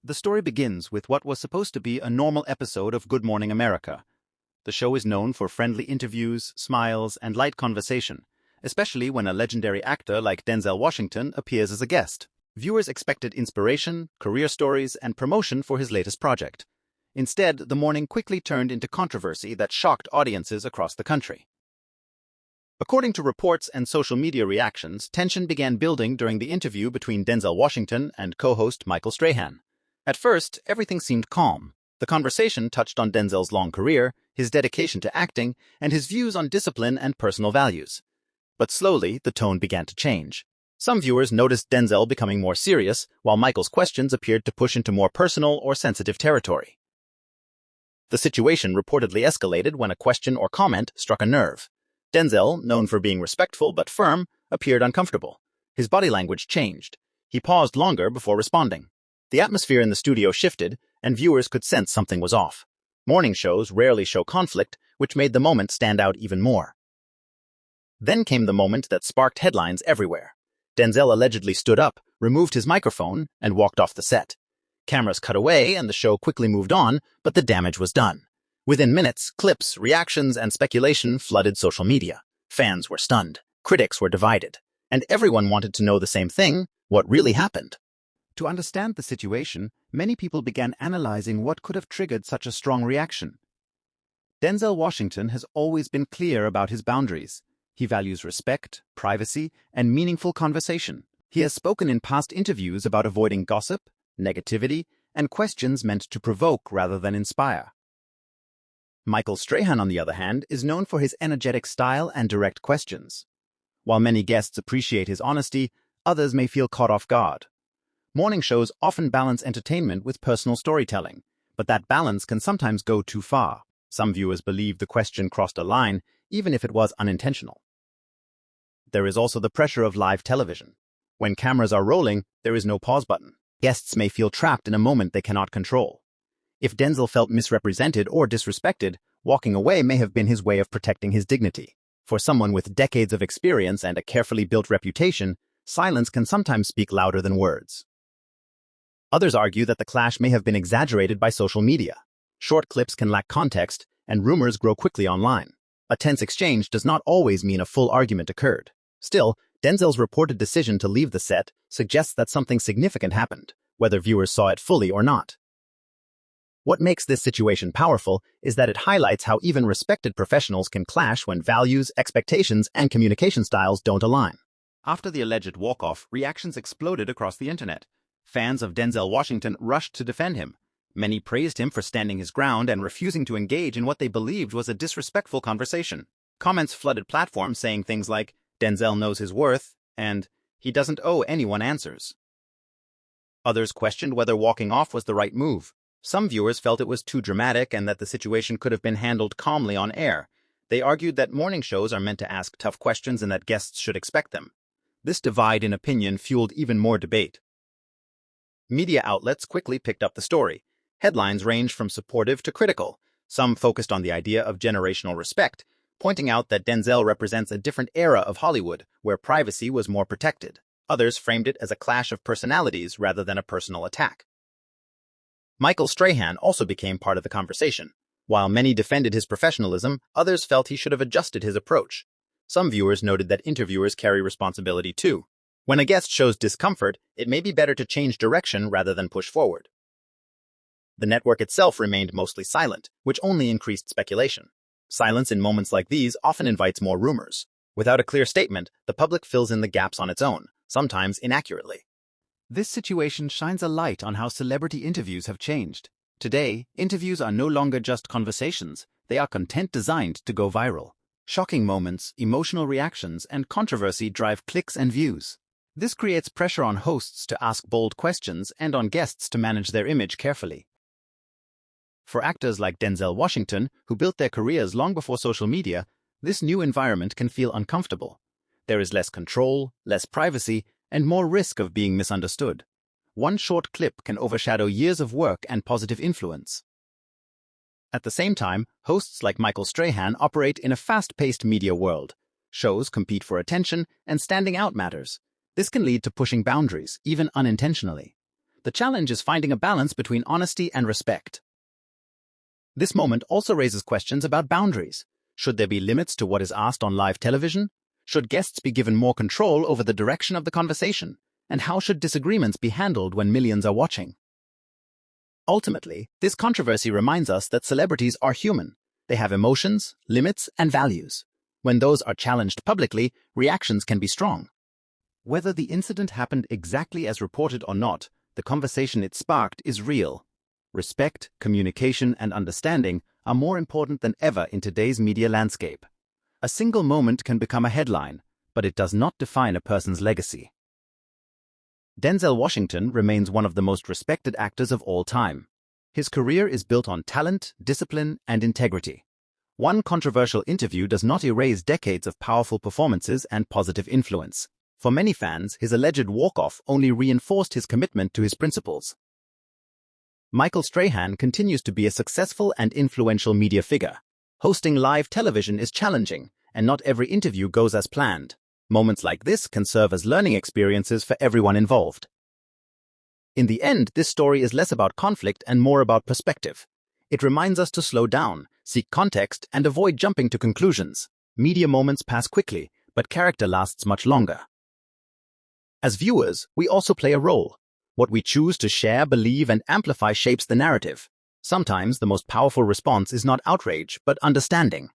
The story begins with what was supposed to be a normal episode of Good Morning America. The show is known for friendly interviews, smiles, and light conversation, especially when a legendary actor like Denzel Washington appears as a guest. Viewers expected inspiration, career stories, and promotion for his latest project. Instead, the morning quickly turned into controversy that shocked audiences across the country. According to reports and social media reactions, tension began building during the interview between Denzel Washington and co-host Michael Strahan. At first, everything seemed calm. The conversation touched on Denzel's long career, his dedication to acting, and his views on discipline and personal values. But slowly, the tone began to change. Some viewers noticed Denzel becoming more serious, while Michael's questions appeared to push into more personal or sensitive territory. The situation reportedly escalated when a question or comment struck a nerve. Denzel, known for being respectful but firm, appeared uncomfortable. His body language changed. He paused longer before responding. The atmosphere in the studio shifted, and viewers could sense something was off. Morning shows rarely show conflict, which made the moment stand out even more. Then came the moment that sparked headlines everywhere. Denzel allegedly stood up, removed his microphone, and walked off the set. Cameras cut away, and the show quickly moved on, but the damage was done. Within minutes, clips, reactions, and speculation flooded social media. Fans were stunned, critics were divided, and everyone wanted to know the same thing: what really happened. To understand the situation, many people began analyzing what could have triggered such a strong reaction. Denzel Washington has always been clear about his boundaries. He values respect, privacy, and meaningful conversation. He has spoken in past interviews about avoiding gossip, negativity, and questions meant to provoke rather than inspire. Michael Strahan, on the other hand, is known for his energetic style and direct questions. While many guests appreciate his honesty, others may feel caught off guard. Morning shows often balance entertainment with personal storytelling, but that balance can sometimes go too far. Some viewers believe the question crossed a line, even if it was unintentional. There is also the pressure of live television. When cameras are rolling, there is no pause button. Guests may feel trapped in a moment they cannot control. If Denzel felt misrepresented or disrespected, walking away may have been his way of protecting his dignity. For someone with decades of experience and a carefully built reputation, silence can sometimes speak louder than words. Others argue that the clash may have been exaggerated by social media. Short clips can lack context, and rumors grow quickly online. A tense exchange does not always mean a full argument occurred. Still, Denzel's reported decision to leave the set suggests that something significant happened, whether viewers saw it fully or not. What makes this situation powerful is that it highlights how even respected professionals can clash when values, expectations, and communication styles don't align. After the alleged walk-off, reactions exploded across the internet. Fans of Denzel Washington rushed to defend him. Many praised him for standing his ground and refusing to engage in what they believed was a disrespectful conversation. Comments flooded platforms saying things like, "Denzel knows his worth," and "he doesn't owe anyone answers." Others questioned whether walking off was the right move. Some viewers felt it was too dramatic and that the situation could have been handled calmly on air. They argued that morning shows are meant to ask tough questions and that guests should expect them. This divide in opinion fueled even more debate. Media outlets quickly picked up the story. Headlines ranged from supportive to critical. Some focused on the idea of generational respect, pointing out that Denzel represents a different era of Hollywood, where privacy was more protected. Others framed it as a clash of personalities rather than a personal attack. Michael Strahan also became part of the conversation. While many defended his professionalism, others felt he should have adjusted his approach. Some viewers noted that interviewers carry responsibility too. When a guest shows discomfort, it may be better to change direction rather than push forward. The network itself remained mostly silent, which only increased speculation. Silence in moments like these often invites more rumors. Without a clear statement, the public fills in the gaps on its own, sometimes inaccurately. This situation shines a light on how celebrity interviews have changed. Today, interviews are no longer just conversations, they are content designed to go viral. Shocking moments, emotional reactions, and controversy drive clicks and views. This creates pressure on hosts to ask bold questions and on guests to manage their image carefully. For actors like Denzel Washington, who built their careers long before social media, this new environment can feel uncomfortable. There is less control, less privacy, and more risk of being misunderstood. One short clip can overshadow years of work and positive influence. At the same time, hosts like Michael Strahan operate in a fast-paced media world. Shows compete for attention, and standing out matters. This can lead to pushing boundaries, even unintentionally. The challenge is finding a balance between honesty and respect. This moment also raises questions about boundaries. Should there be limits to what is asked on live television? Should guests be given more control over the direction of the conversation? And how should disagreements be handled when millions are watching? Ultimately, this controversy reminds us that celebrities are human. They have emotions, limits, and values. When those are challenged publicly, reactions can be strong. Whether the incident happened exactly as reported or not, the conversation it sparked is real. Respect, communication, and understanding are more important than ever in today's media landscape. A single moment can become a headline, but it does not define a person's legacy. Denzel Washington remains one of the most respected actors of all time. His career is built on talent, discipline, and integrity. One controversial interview does not erase decades of powerful performances and positive influence. For many fans, his alleged walk-off only reinforced his commitment to his principles. Michael Strahan continues to be a successful and influential media figure. Hosting live television is challenging, and not every interview goes as planned. Moments like this can serve as learning experiences for everyone involved. In the end, this story is less about conflict and more about perspective. It reminds us to slow down, seek context, and avoid jumping to conclusions. Media moments pass quickly, but character lasts much longer. As viewers, we also play a role. What we choose to share, believe, and amplify shapes the narrative. Sometimes the most powerful response is not outrage, but understanding.